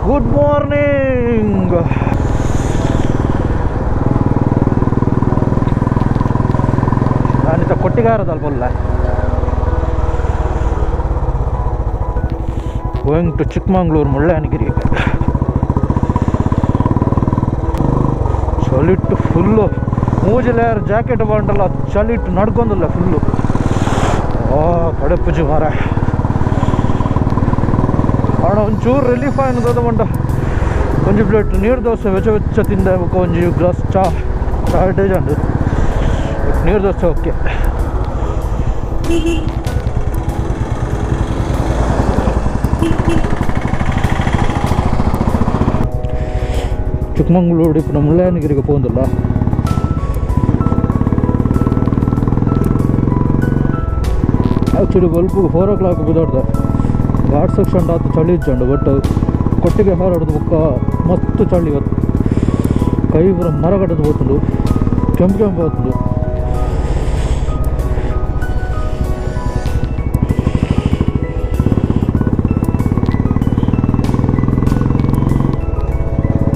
Good morning. ನಾನಿತ ಕೊಟ್ಟಿಗಾರದಲ್ವಲ್ಲ. Going to Chikmagalur Mullayanagiri. ಚಳಿಟ್ಟು ಫುಲ್ಲು ಮೂಜಿ ಲೇಯರ್ ಜಾಕೆಟ್ ಬಂಡಲ್ಲ, ಚಳಿಟ್ಟು ನಡ್ಕೊಂಡಲ್ಲ ಫುಲ್ಲು. ಕಡೆ ಪೂಜೆ ಮಾರ ಅಣ್ಣ ಒಂಚೂರು ರಿಲೀಫ್ ಆಯ್ನದ ಮಂಡ. ಒಂಜಿ ಪ್ಲೇಟ್ ನೀರು ದೋಸೆ ವೆಚ್ಚ ವೆಚ್ಚ ತಿಂದ ಒಂಜಿ ಗ್ಲಾಸ್ ಚಾ ಶಾರ್ಟೇಜ್ ಅಂಡು ನೀರು ದೋಸೆ ಓಕೆ. ಚಿಕ್ಕಮಂಗ್ಳೂರು ಇಪ್ಪ ನಮ್ಮ ಮುಳ್ಳಯ್ಯನಗಿರಿಗೆ ಹೋಗಂದಿಲ್ಲ. ಆ್ಯಕ್ಚುಲಿ ಬಲ್ಪು 4 o'clock ಬಿದ್ದಾಡ್ದೆ. ಘಾಟ್ ಸೆಕ್ಷನ್ ಆತು ಚಳಿ ಇಚ್ಚಂಡು, ಬಟ್ ಕೊಟ್ಟಿಗೆ ಹಾರಾಡ್ದು ಬುಕ್ಕ ಮಸ್ತ್ ಚಳಿ ಇವತ್ತು. ಕೈ ಪೂರ ಮರಗಟ್ಟದು ಹೋಗ್ತುಂಡು, ಕೆಂಪು ಕೆಂಪು ಹೋಗ್ತುಂಡು.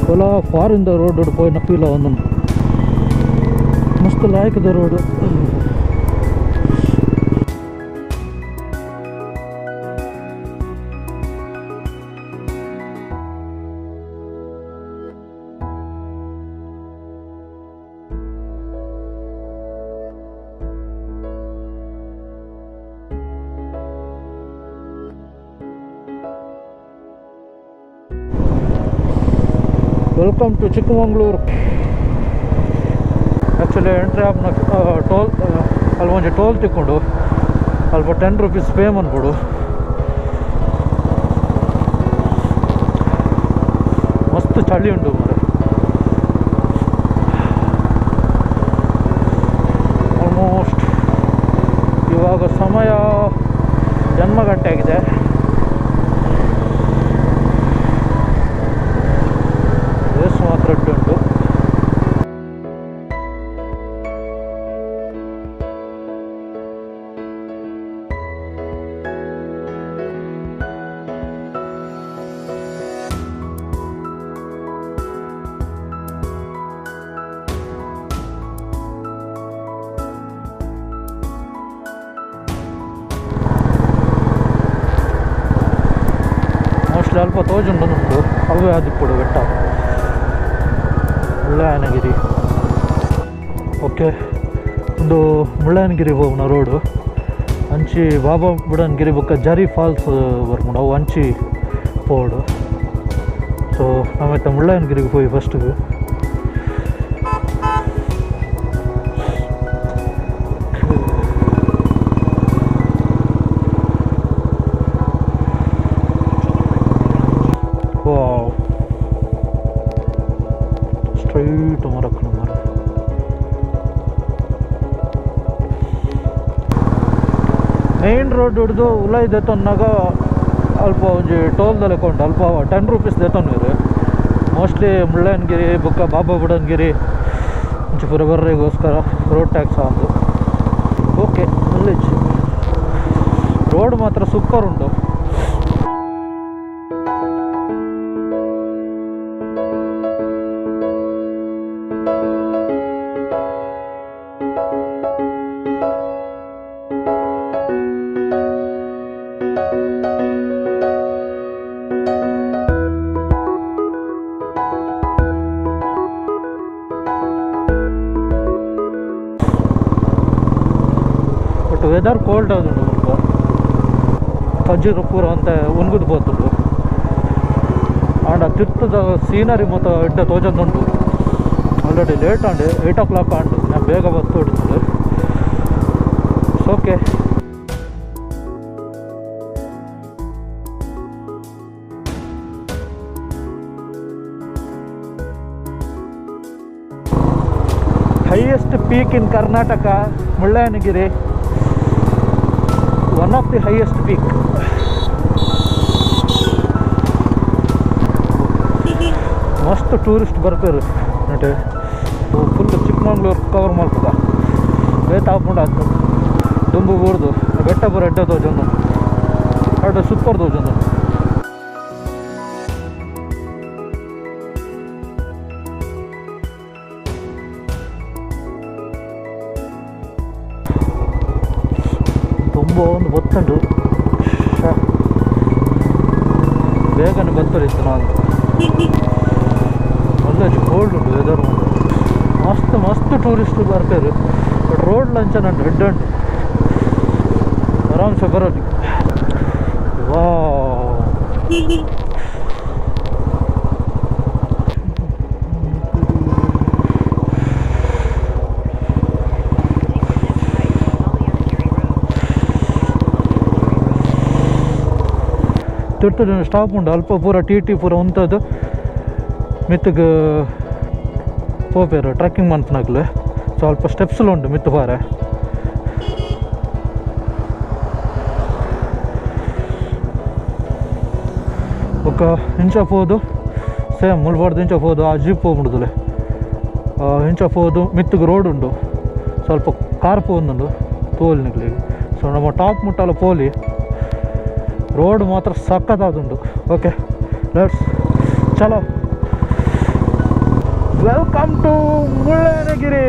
ಹೊಲ ಫಾರಿಂದ ರೋಡ್ ಪೋಯ್ ನಪ್ಪಿಲ್ಲ ಒಂದೊಂದು ಮಸ್ತ್ ಲಾಯ್ಕದ road. Welcome to Chikmagalur. Actually entry ಆಪ್ನ ಟೋಲ್ ಅಲ್ಲಿ ಒಂಚೆ ಟೋಲ್ ತಿಕ್ಕೊಂಡು ಅಲ್ಪ 10 rupees ಪೇ ಮಾಡ್ಬಿಡು. ಮಸ್ತ್ ಚಳಿ ಉಂಟು ಮರೆ. ಆಲ್ಮೋಸ್ಟ್ ಇವಾಗ ಸಮಯ 11 ಗಂಟೆ ಆಗಿದೆ. ಮಾತ್ರ ಉಂಟು. ಮೋಸ್ಟ್ಲಿ ಅಲ್ಪ ತೋಜುಂಡು ಉಂಟು, ಅವೇ ಆದಿಪ್ಪಡು ಬೆಟ್ಟ ಮುಳ್ಳಯ್ಯನಗಿರಿ. ಓಕೆ, ಒಂದು ಮುಳ್ಳಯ್ಯನಗಿರಿ ಹೋಗೋಣ ರೋಡು. ಅಂಚಿ ಬಾಬಾ ಬುಡನ್ಗಿರಿ ಬೊಕ್ಕ ಜರಿ ಫಾಲ್ಸ್ ಬರ್ಕೊಂಡು ಅವು ಅಂಚಿ ಪೋಡು. ಸೊ ನಾವೈತೆ ಮುಳ್ಳಯ್ಯನಗಿರಿಗೆ ಹೋಗಿ ಫಸ್ಟಿಗೆ. ಸ್ಟ್ರೈಟ್ ಮರಕ್ಕಣ ಮರ. ಮೇನ್ ರೋಡ್ ಹಿಡಿದು ಉಲಾಯ್ ದೇತೊನ್ನಾಗ ಅಲ್ಪ ಒಂಜಿ ಟೋಲ್ದಲ್ಲಿ ಕೊಂಡು ಅಲ್ಪ 10 rupees ದೇತೊನ್ನೀರು. ಮೋಸ್ಟ್ಲಿ ಮುಳ್ಳಯ್ಯನಗಿರಿ ಬೊಕ್ಕ ಬಾಬಾ ಬುಡನ್ಗಿರಿ ಒಂಚು ಪೂರ ಬರ್ರಿಗೋಸ್ಕರ ರೋಡ್ ಟ್ಯಾಕ್ಸ್ ಆದು. ಓಕೆ, ವಿಲೇಜ್ ರೋಡ್ ಮಾತ್ರ ಸೂಪರ್ ಉಂಟು. ವೆದರ್ ಕೋಲ್ಡ್ ಆದುಂಡು, ಕಜ್ಜಿರು ಪೂರ ಅಂತ ಒಣಗುದು ಹೋತುಂಡು. ಆಂಡ ತಿರ್ತದ ಸೀನರಿ ಮತ್ತು ಎಡ್ಡ ತೋಜಂದುಂಟು. ಆಲ್ರೆಡಿ ಲೇಟ್ ಆಂಡೆ 8 o'clock ಆಂಡು. ನಾನು ಬೇಗ ಬಸ್ ಹೊಡಿತುಂಡು. Okay, highest peak in Karnataka Mullayanagiri. One of the highest peak. ಮಸ್ತ್ ಟೂರಿಸ್ಟ್ ಬರ್ತಾರೆ ನಟೆ. ಫುಲ್ ಚಿಕ್ಕಮಂಗ್ಳೂರು ಕವರ್ ಮಾಡ್ತದ. ಬೇತಾಪುಂಡು ಆಯ್ತು ದುಂಬು ಬೂರ್ದು ಬೆಟ್ಟ ಪೂರ ಎಡ್ಡೆ ತೋಜೊಂದು ಅಡ್ಡ ಸೂಪರ್ ತೋಜೊಂದು. ಒಂದು ಬತ್ತುಂಟು ಬೇಗನೆ ಬತ್ತರಿತ್ತು ನಾನು ಒಳ್ಳೆ ಕೋಲ್ಡ್ ಉಂಟು ವೆದರ್ ಮಸ್ತ್ ಮಸ್ತ್ ಟೂರಿಸ್ಟ್ ಬರ್ತಾರೆ ಬಟ್ ರೋಡ್ ಲಂಚ ನಂಟು ಹೆಡ್ ಉಂಟು ಆರಾಮ್ಸೆ ಬರೋದು ವಾ ತಿರ್ತು ಸ್ಟಾಪ್ ಉಂಟು ಅಲ್ಪ ಪೂರ ಟಿ ಪೂರ ಉಂಟದು ಮಿತ್ತಿಗೆ ಪೋಪೇರು ಟ್ರೆಕ್ಕಿಂಗ್ ಮನ್ಪನಾಗ್ಲು ಸ್ವಲ್ಪ ಸ್ಟೆಪ್ಸ್ಲು ಉಂಟು ಮಿತ್ತು ಪಾರೆ ఒక ఇంచ్ పోదు సేమ్ ముల్బాడు ఇంచ పోదు ఆ జీప్ పోముడుదులే ఇంಚ పోదు ಮಿತ್ತಿಗೆ ರೋಡ್ ಉಂಡು ಸ್ವಲ್ಪ ಕಾರ್ ಪೋಂದುಂಡು ತೋಲ್ ನಿಗ್ಲಿಗೆ ಸೊ ನಮ್ಮ ಟಾಪ್ ಮುಟ್ಟಲ್ಲ ಪೋಲಿ ರೋಡ್ ಮಾತ್ರ ಸಖತ್ತಾದುಂಡು ಓಕೆ ಲೆಟ್ಸ್ ಚಲೋ ವೆಲ್ಕಮ್ ಟು ಮುಳ್ಳಯ್ಯನಗಿರಿ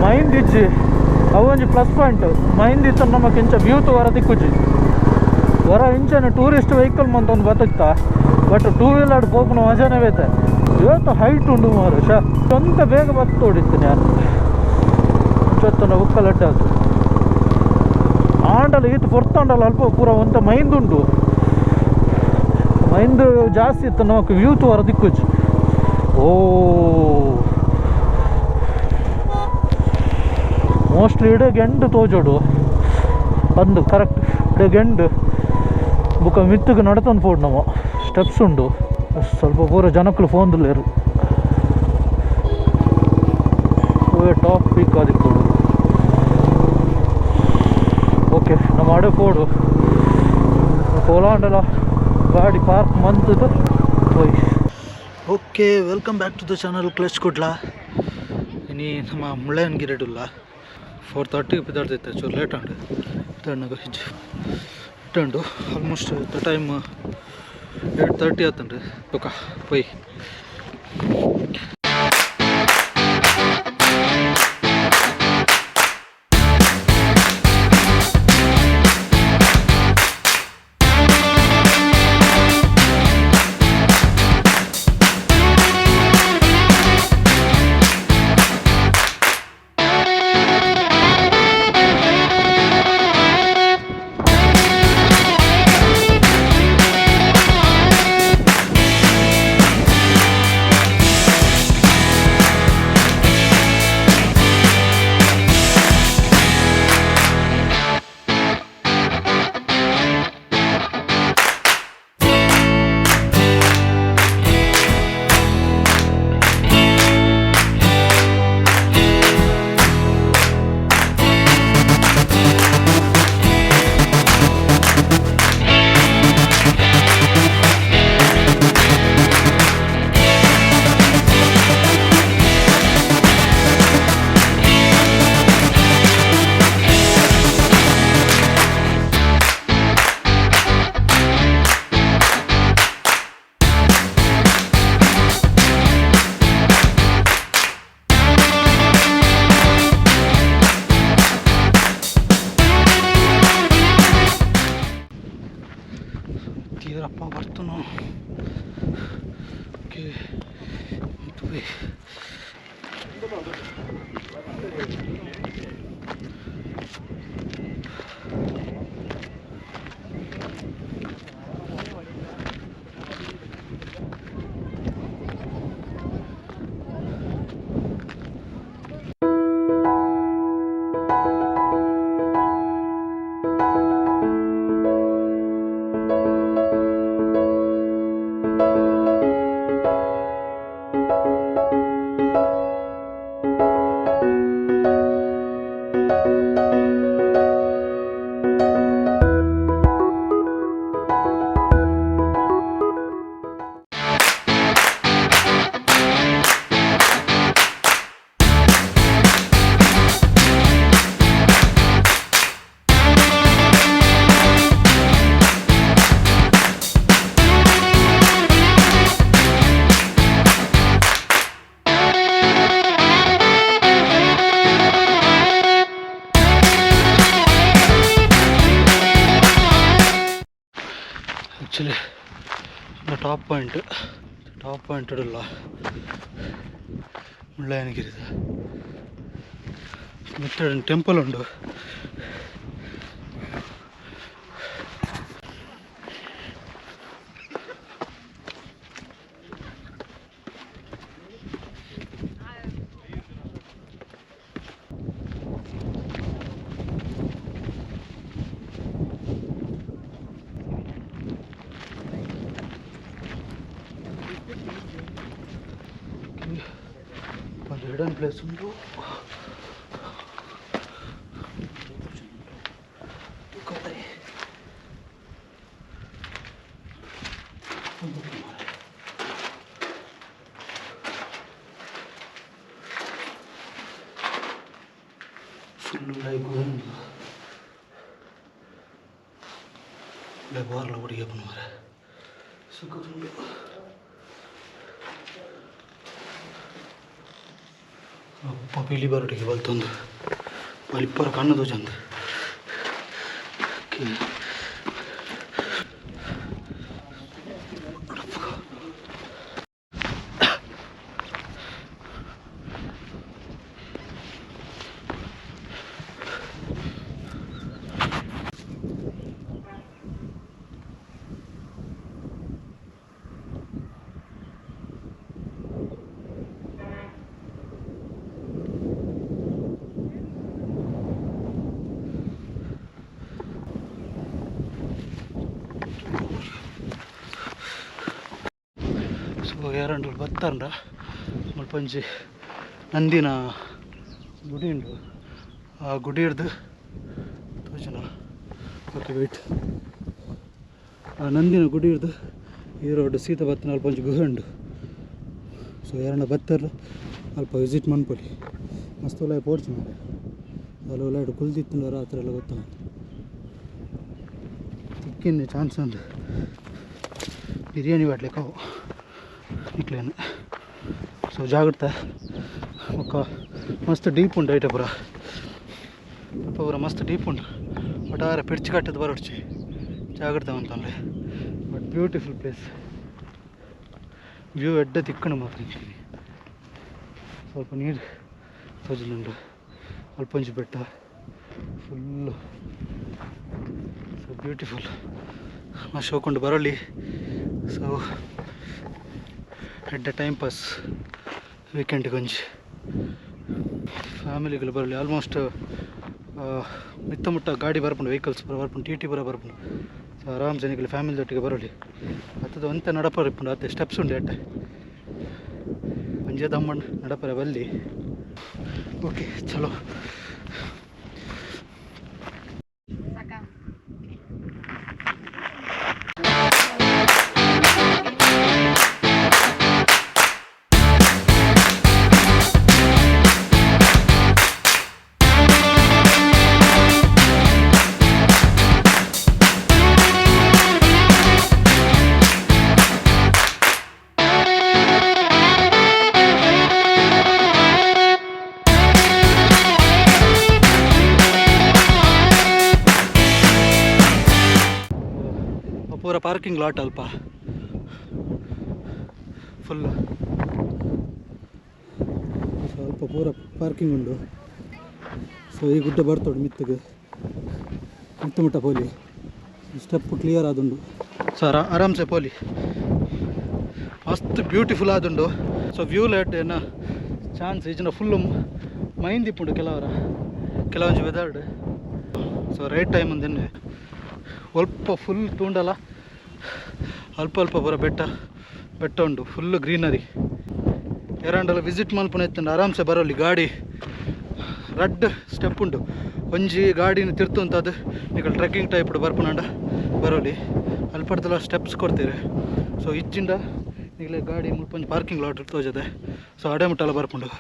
ಮೈಂದ್ ಇಜ್ಜಿ ಅವೊಂಜಿ ಪ್ಲಸ್ ಪಾಯಿಂಟ್ ಮೈಂದ್ ಇತ್ತ ನಮಗೆ ಇಂಚ ವ್ಯೂ ವರ ದಿಕ್ಕುಜಿ ವರ ಇಂಚನೆ ಟೂರಿಸ್ಟ್ ವೆಹಿಕಲ್ ಮಂತೊಂದು ಬದುಕ್ತಾ ಬಟ್ ಟೂ ವೀಲರ್ ಪೋಪುನ ಮಜಾನೇ ಬೇತೆ ಇವತ್ತು ಹೈಟ್ ಉಂಡು ಮಾರು ಸ್ವಂತ ಬೇಗ ಬತ್ತು ಹೊಡಿತೀನಿ ನಾನು ಚೊತ್ತನ ಉಕ್ಕಲಡ್ಡೆ ಅದು ಆಂಡಲ್ಲ ಈತು ಪೊರ್ತಂಡಲ್ಲ ಅಲ್ಪ ಪೂರ ಒಂತ ಮೈಂದ್ ಉಂಡು ಮೈಂದ್ ಜಾಸ್ತಿ ಇತ್ತು ನಮಗೆ ವ್ಯೂ ವರ ದಿಕ್ಕುಜಿ ಓ ಮೋಸ್ಟ್ಲಿ ಇಡೀ ಗೆಂಡು ತೋಜೋಡು ಬಂದು ಕರೆಕ್ಟ್ ಇಡೀ ಗೆಂಡು ಬುಕ್ಕ ಮಿತ್ತಿಗೆ ನಡ್ತಂದು ಪೋಡು ನಾವು ಸ್ಟೆಪ್ಸ್ ಉಂಡು ಸ್ವಲ್ಪ ಪೂರ ಜನಕ್ಕಳು ಫೋನ್ದುಲ್ಲೇರು ಟಾಪ್ ಪೀಕ್ ಆದಿಕ್ಕೋಡು ಓಕೆ ನಮ್ಮ ಅಡೆ ಪೋಡು ಪೋಲಾಂಡಲ ಗಾಡಿ ಪಾರ್ಕ್ ಮಂತದ್ದು ಹೋಯ್ okay welcome back to the channel clutch Kudla ಇನಿ ನಮ್ಮ ಮುಳ್ಳಯ್ಯನಗಿರಿಡುಲ್ಲ 4:30 ಬಿದ್ದಾಡ್ತೈತೆ ಚೂರು ಲೇಟ್ ಉಂಡು ತಣ್ಣಗೆ ಇಟ್ಟುಂಡು ಆಲ್ಮೋಸ್ಟ್ ದ ಟೈಮ್ 8:30 ಆತಂಡ್ರಿ ಓಕೆ ಪೊಯ್ ತೀರಪ್ಪ ಬರ್ತನು ಓಕೆ ಟಾಪ್ ಪಾಯಿಂಟ್ ಇಡಲ್ಲ ಮುಳ್ಳಯ್ಯನಗಿರಿ ಮತ್ತೆ ಟೆಂಪಲ್ ಉಂಟು. ಒಂದು ಹಿಡನ್ ಪ್ಲೇಸ್ ಉಂಟು. ಫುಲ್ಲು ಲೈಕ್ ಬಾರ್ಲ ಹುಡುಗಿ ಮಾರೆ ಸುಖದುಂಡು. ಅಪ್ಪ ಪಿಲಿ ಬರಟಿಗೆ ಬಲ್ತೊಂದು ಬಲಿಪ್ಪರ ಕಣ್ಣದು ಚಂದ. ಯಾರಂಡ್ರು ಬರ್ತಾರ ಮಲ್ಪಂಜಿ ನಂದಿನ ಗುಡಿ ಉಂಟು. ಆ ಗುಡಿ ಹಿಡ್ದು ತೋಜನ ಓಕೆ ವೆಯ್ಟ್. ಆ ನಂದಿನ ಗುಡಿ ಹಿಡ್ದು ಈ ರೋಡ್ ಸೀತಾ ಬತ್ತನ ಅಲ್ಪಂಜಿ ಗುಹೆ ಉಂಟು. ಸೊ ಯಾರನ್ನ ಬರ್ತಾರ ಅಲ್ಪ ವಿಸಿಟ್ ಮನ್ಪೊಲಿ ಮಸ್ತ್ ಒಳ್ಳೆ ಪೋರ್ಚ್ ಮಾಡಿ ಅಲ್ಲಿ ಒಳ್ಳೆ ಕುಲ್ದಿತ್ತು ರಾತ್ರಿ ಎಲ್ಲ ಗೊತ್ತಾಗ ತಿಕ್ಕಿನ ಚಾನ್ಸ್ ಉಂಟು. ಬಿರಿಯಾನಿ ಬಾಟ್ಲಿಕ್ಕೆ ಅವು ಇಕ್ಲೇನು. ಸೊ ಜಾಗ್ರತೆ ಒಕ್ಕ ಮಸ್ತ್ ಡೀಪ್ ಉಂಟು ಐಟ ಪೂರ ಮಸ್ತ್ ಡೀಪ್ ಉಂಟು. ಒಟ್ಟಾರೆ ಪಿಡ್ಚಿ ಕಟ್ಟದು ಬರೋಡ್ಚಿ ಜಾಗ್ರತೆ ಅಂತಂದರೆ ಬಟ್ ಬ್ಯೂಟಿಫುಲ್ ಪ್ಲೇಸ್. ವ್ಯೂ ಎಡ್ಡೆ ತಿಕ್ಕಣ ಮಾತ್ರ ಸ್ವಲ್ಪ ನೀರು ತೋಜಲುಂಡು ಅಲ್ಪಂಜಿ ಬೆಟ್ಟ ಫುಲ್ಲು ಸೊ ಬ್ಯೂಟಿಫುಲ್. ಮಸ್ತ್ ಹೋಗ್ಕೊಂಡು ಬರೋಲ್ಲಿ. ಸೊ ಎಡ್ಡೆ ಟೈಮ್ ಪಾಸ್ ವೀಕೆಂಡಿಗೆ ಒಂಜಿ ಫ್ಯಾಮಿಲಿಗಳು ಬರಲಿ. ಆಲ್ಮೋಸ್ಟ್ ಮಿತ್ತ ಮುಟ್ಟ ಗಾಡಿ ಬರ್ಪುಂಡು, ವೆಹಿಕಲ್ಸ್ ಬರ್ಪುಂಡು, ಟಿ ಪೂರ ಬರ್ಪುಂಡು. ಸೊ ಆರಾಮ್ ಜನಗಳು ಫ್ಯಾಮಿಲಿ ಒಟ್ಟಿಗೆ ಬರೋಲಿ. ಅತ್ತದ ಒಂತೆ ನಡಪರ ಇಪ್ಪುಂಡು ಅತ್ತೆ ಸ್ಟೆಪ್ಸ್ ಉಂಡು ಎಟ್ಟೆ ಒಂಜೆ ದಮ್ಮಣ್ಣ ನಡಪರ ಬಲ್ಲಿ. ಓಕೆ ಚಲೋ. ಪೂರ ಪಾರ್ಕಿಂಗ್ ಲಾಟ್ ಅಲ್ಪ ಫುಲ್ ಸ್ವಲ್ಪ ಪೂರ ಪಾರ್ಕಿಂಗ್ ಉಂಡು. ಸೊ ಈ ಗುಡ್ಡ ಬರ್ತೋಡು ಮಿತ್ತಗೆ ಮುಟ್ಟ ಪೋಲಿ ಸ್ಟೆಪ್ ಕ್ಲಿಯರ್ ಆದುಂಡು. ಸೊ ಆರಾಮ್ಸೆ ಪೋಲಿ ಮಸ್ತ್ ಬ್ಯೂಟಿಫುಲ್ ಆದುಂಡು. ಸೊ ವ್ಯೂ ಲೈಟ್ ಏನ ಚಾನ್ಸ್ ಈಜಿನ ಫುಲ್ಲು ಮೈಂದ್ ಇಪ್ಪುಂಡು ಕೆಲವೊಂದು ವೆದರ್ಡ್. ಸೊ ರೈಟ್ ಟೈಮ್ ಅಂದೇನೆ ಸ್ವಲ್ಪ ಫುಲ್ ತೂಂಡಲ್ಲ ಅಲ್ಪ ಬರೋ ಬೆಟ್ಟ ಉಂಡು ಫುಲ್ಲು ಗ್ರೀನರಿ. ಎರಡೆಲ್ಲ ವಿಸಿಟ್ ಮಲ್ಪನ ಎತ್ತಂಡು ಆರಾಮ್ಸೆ ಬರೋಲ್ಲಿ. ಗಾಡಿ ರಡ್ ಸ್ಟೆಪ್ ಉಂಟು ಒಂಜಿ ಗಾಡಿನ ತಿರ್ತು ಅಂತ ಅದು ಈಗ ಟ್ರೆಕ್ಕಿಂಗ್ ಟೈಪ್ ಬರ್ಪುನಂಡ ಬರೋಲಿ ಅಲ್ಪಡ್ದೆಲ್ಲ ಸ್ಟೆಪ್ಸ್ ಕೊಡ್ತೀರಿ. ಸೊ ಇಚ್ಚಿಂದ ಈಗಲೇ ಗಾಡಿ ಮುಲ್ಪೊಂಜಿ ಪಾರ್ಕಿಂಗ್ ಲಾಟ್ ತೋಜದೆ. ಸೊ ಅಡೆ ಮುಟ್ಟೆಲ್ಲ ಬರ್ಪುಂಡು.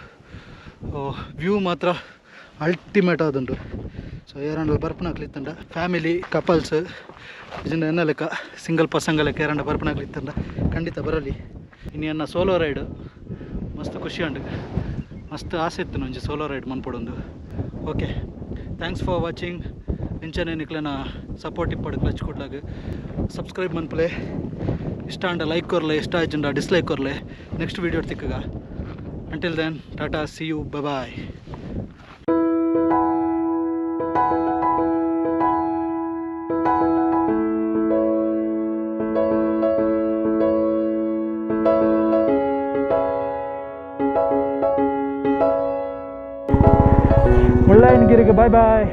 ವ್ಯೂ ಮಾತ್ರ ಅಲ್ಟಿಮೇಟ್ ಆದುಂಡು. ಸೊ ಏರಂಡ ಬರ್ಪುನಾಗ್ಲಿತ್ತಂಡ ಫ್ಯಾಮಿಲಿ ಕಪಲ್ಸ್ ಇದನ್ನ ಎನ್ನ ಲೆಕ್ಕ ಸಿಂಗಲ್ ಪಸಂಗ ಲೆಕ್ಕ ಏರಂಡ ಬರ್ಪುನಾಗ್ಲಿತ್ತಂಡ ಖಂಡಿತ ಬರಲಿ. ಇನ್ನು ಎನ್ನ ಸೋಲೋ ರೈಡ್ ಮಸ್ತ್ ಖುಷಿ ಉಂಡು. ಮಸ್ತ್ ಆಸೆ ಇತ್ತು ನಂಜಿ ಸೋಲೋ ರೈಡ್ ಮನ್ಪಡೊಂದು. Okay thanks for watching. ಇಂಚನೆ ನಿಕ್ಲೆನ ಸಪೋರ್ಟ್ ಇಪ್ಪಡು ಕ್ಲಚ್ ಕೊಡ್ಲಾಗ ಸಬ್ಸ್ಕ್ರೈಬ್ ಮನ್ಪಲೆ ಇಷ್ಟ ಅಂಡ ಲೈಕ್ ಕೊರ್ಲೆ, ಇಷ್ಟ ಆಯ್ತಂಡ ಡಿಸ್ಲೈಕ್ ಕೊರ್ಲೆ. ನೆಕ್ಸ್ಟ್ ವೀಡಿಯೋ ತಿಕ್ಕಗ. Until then tata, see you, bye. ಮುಳ್ಳಯ್ಯನಗಿರಿಗೆ ಬಾಯ್ ಬಾಯ್.